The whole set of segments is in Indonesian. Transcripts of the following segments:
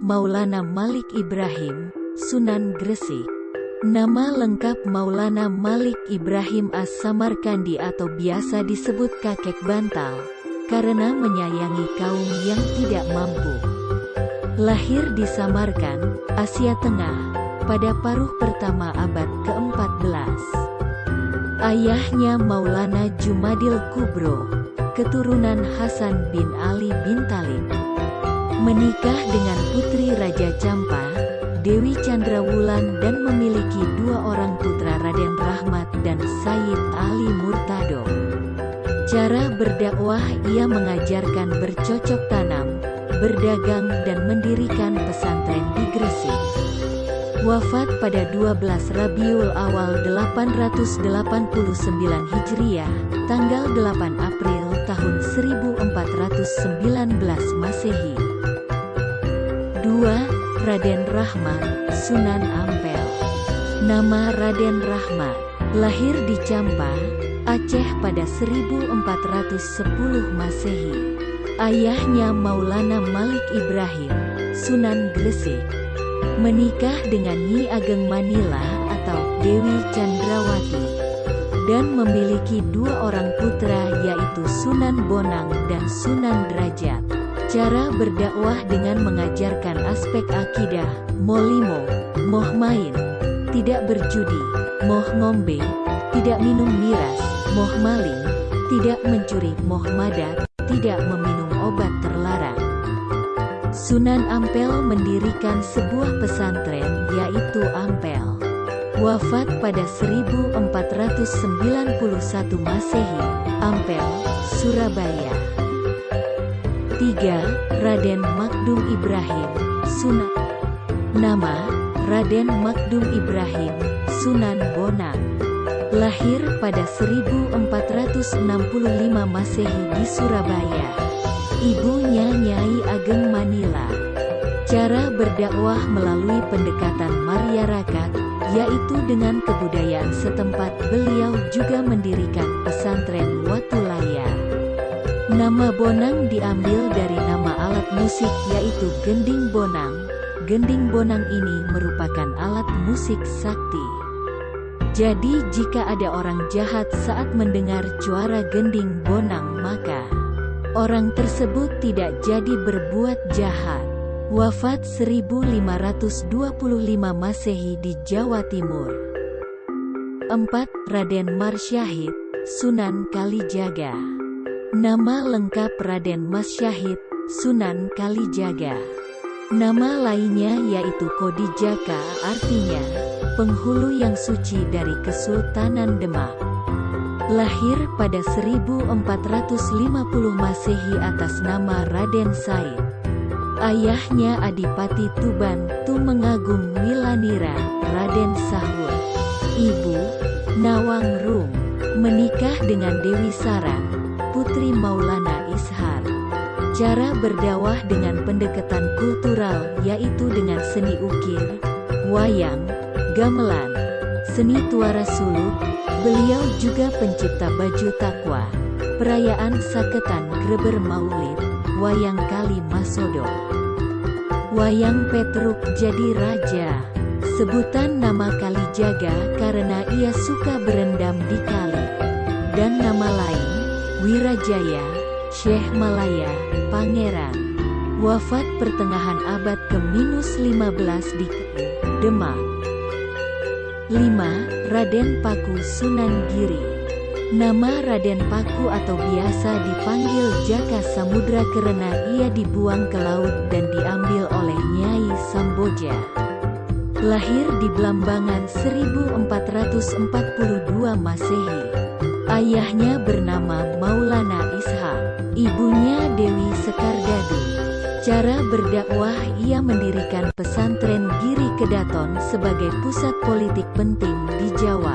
Maulana Malik Ibrahim, Sunan Gresik. Nama lengkap Maulana Malik Ibrahim As-Samarkandi atau biasa disebut Kakek Bantal, karena menyayangi kaum yang tidak mampu. Lahir di Samarkand, Asia Tengah, pada paruh pertama abad ke-14. Ayahnya Maulana Jumadil Kubro, keturunan Hasan bin Ali bin Thalib. Menikah dengan putri Raja Campa, Dewi Chandrawulan, dan memiliki dua orang putra, Raden Rahmat dan Sayyid Ali Murtado. Cara berdakwah, ia mengajarkan bercocok tanam, berdagang, dan mendirikan pesantren di Gresik. Wafat pada 12 Rabiul Awal 889 Hijriah, tanggal 8 April tahun 1419 Masehi. 2. Raden Rahmat, Sunan Ampel. Nama Raden Rahmat, lahir di Campa, Aceh pada 1410 Masehi. Ayahnya Maulana Malik Ibrahim, Sunan Gresik. Menikah dengan Nyi Ageng Manila atau Dewi Chandrawati, dan memiliki dua orang putra, yaitu Sunan Bonang dan Sunan Derajat. Cara berdakwah dengan mengajarkan aspek akidah, molimo, moh main, tidak berjudi, moh ngombe, tidak minum miras, moh maling, tidak mencuri, moh madat, tidak meminum obat terlarang. Sunan Ampel mendirikan sebuah pesantren, yaitu Ampel. Wafat pada 1491 Masehi, Ampel, Surabaya. 3. Raden Makdum Ibrahim, Sunan. Nama, Raden Makdum Ibrahim, Sunan Bonang. Lahir pada 1465 Masehi di Surabaya. Ibunya Nyai Ageng Manila. Cara berdakwah melalui pendekatan masyarakat, yaitu dengan kebudayaan setempat. Beliau juga mendirikan pesantren Watulaya. Nama Bonang diambil dari nama alat musik, yaitu gending bonang. Gending bonang ini merupakan alat musik sakti. Jadi jika ada orang jahat saat mendengar suara gending bonang, maka orang tersebut tidak jadi berbuat jahat. Wafat 1525 Masehi di Jawa Timur. 4. Raden Marsyahid, Sunan Kalijaga. Nama lengkap Raden Masyahid, Sunan Kalijaga. Nama lainnya yaitu Kodijaka, artinya penghulu yang suci dari Kesultanan Demak. Lahir pada 1450 Masehi atas nama Raden Said. Ayahnya Adipati Tuban Tumengagung Wilanira, Raden Sahur. Ibu, Nawang Rum, menikah dengan Dewi Sarang, putri Maulana Ishar. Cara berdakwah dengan pendekatan kultural, yaitu dengan seni ukir, wayang, gamelan, seni tuara suluk. Beliau juga pencipta baju takwa, perayaan saketan Greber Maulid, wayang Kali Masodo. Wayang Petruk jadi raja. Sebutan nama Kalijaga karena ia suka berendam di kali. Dan nama lain, Wirajaya, Syekh Malaya, Pangeran. Wafat pertengahan abad ke-15 di Demak. 5. Raden Paku Sunan Giri. Nama Raden Paku atau biasa dipanggil Jaka Samudra karena ia dibuang ke laut dan diambil oleh Nyai Samboja. Lahir di Blambangan 1442 Masehi. Ayahnya bernama Maulana Ishak, ibunya Dewi Sekardadu. Cara berdakwah, ia mendirikan pesantren Giri Kedaton sebagai pusat politik penting di Jawa.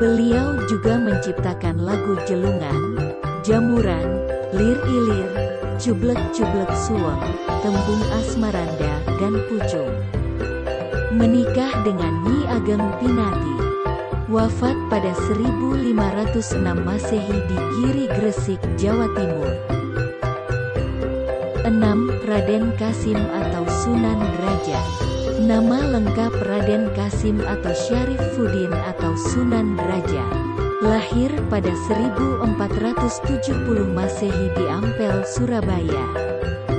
Beliau juga menciptakan lagu jelungan, jamuran, lir-ilir, cublek-cublek suweng, tembung asmaranda, dan pucung. Menikah dengan Nyi Ageng Pinati. Wafat pada 1506 Masehi di Giri Gresik, Jawa Timur. 6. Raden Kasim atau Sunan Derajat. Nama lengkap Raden Kasim atau Syarifuddin atau Sunan Derajat. Lahir pada 1470 Masehi di Ampel, Surabaya.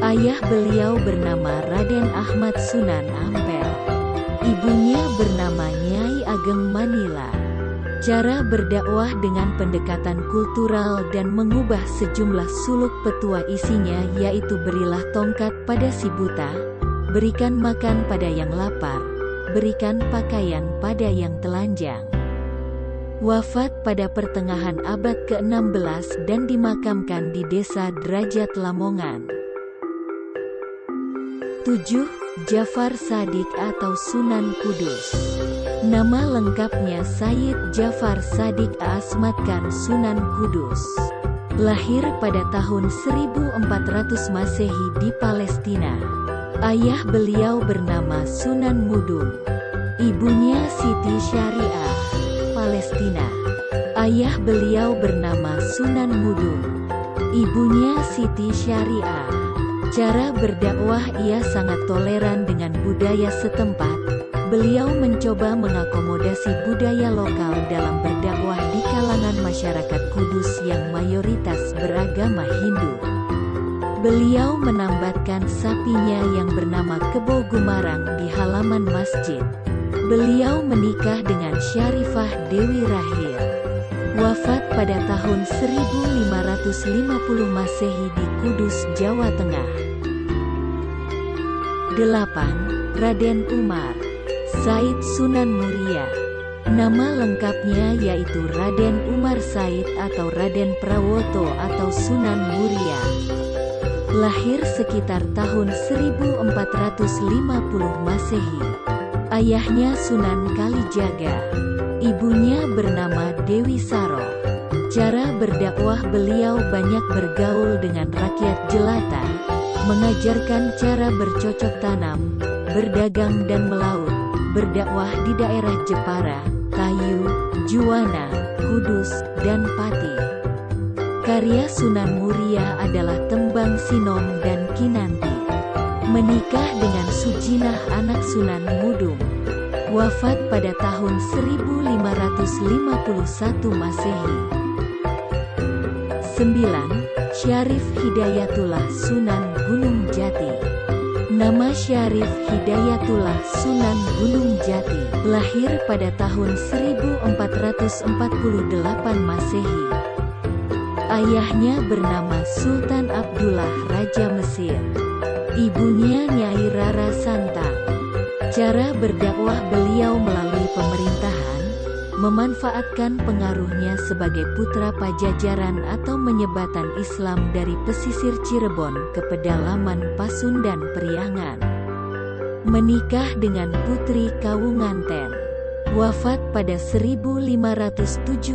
Ayah beliau bernama Raden Ahmad Sunan Ampel. Ibunya bernama Nyai Ageng Manila. Cara berdakwah dengan pendekatan kultural dan mengubah sejumlah suluk petua isinya yaitu berilah tongkat pada si buta, berikan makan pada yang lapar, berikan pakaian pada yang telanjang. Wafat pada pertengahan abad ke-16 dan dimakamkan di Desa Derajat, Lamongan. 7. Jafar Shadiq atau Sunan Kudus. Nama lengkapnya Sayyid Jafar Shadiq Asmat Khan Sunan Kudus. Lahir pada tahun 1400 Masehi di Palestina. Ayah beliau bernama Sunan Mudung. Ibunya Siti Syariah, Palestina. Ayah beliau bernama Sunan Mudung. Ibunya Siti Syariah. Cara berdakwah ia sangat toleran dengan budaya setempat. Beliau mencoba mengakomodasi budaya lokal dalam berdakwah di kalangan masyarakat Kudus yang mayoritas beragama Hindu. Beliau menambatkan sapinya yang bernama Kebo Gumarang di halaman masjid. Beliau menikah dengan Syarifah Dewi Rahil. Wafat pada tahun 1550 Masehi di Kudus, Jawa Tengah. 8. Raden Umar Said Sunan Muria. Nama lengkapnya yaitu Raden Umar Said atau Raden Prawoto atau Sunan Muria. Lahir sekitar tahun 1450 Masehi. Ayahnya Sunan Kalijaga. Ibunya bernama Dewi Saro. Cara berdakwah beliau banyak bergaul dengan rakyat jelata, mengajarkan cara bercocok tanam, berdagang dan melaut, berdakwah di daerah Jepara, Kayu, Juwana, Kudus, dan Pati. Karya Sunan Muria adalah Tembang Sinom dan Kinanti. Menikah dengan Sujinah anak Sunan Mudung. Wafat pada tahun 1551 Masehi. 9. Syarif Hidayatullah Sunan Gunung Jati. Nama Syarif Hidayatullah Sunan Gunung Jati. Lahir pada tahun 1448 Masehi. Ayahnya bernama Sultan Abdullah Raja Mesir. Ibunya Nyai Rara Santang. Cara berdakwah beliau melalui pemerintahan, memanfaatkan pengaruhnya sebagai putra Pajajaran atau menyebatan Islam dari pesisir Cirebon ke pedalaman Pasundan Priangan. Menikah dengan Putri Kawunganten. Wafat pada 1507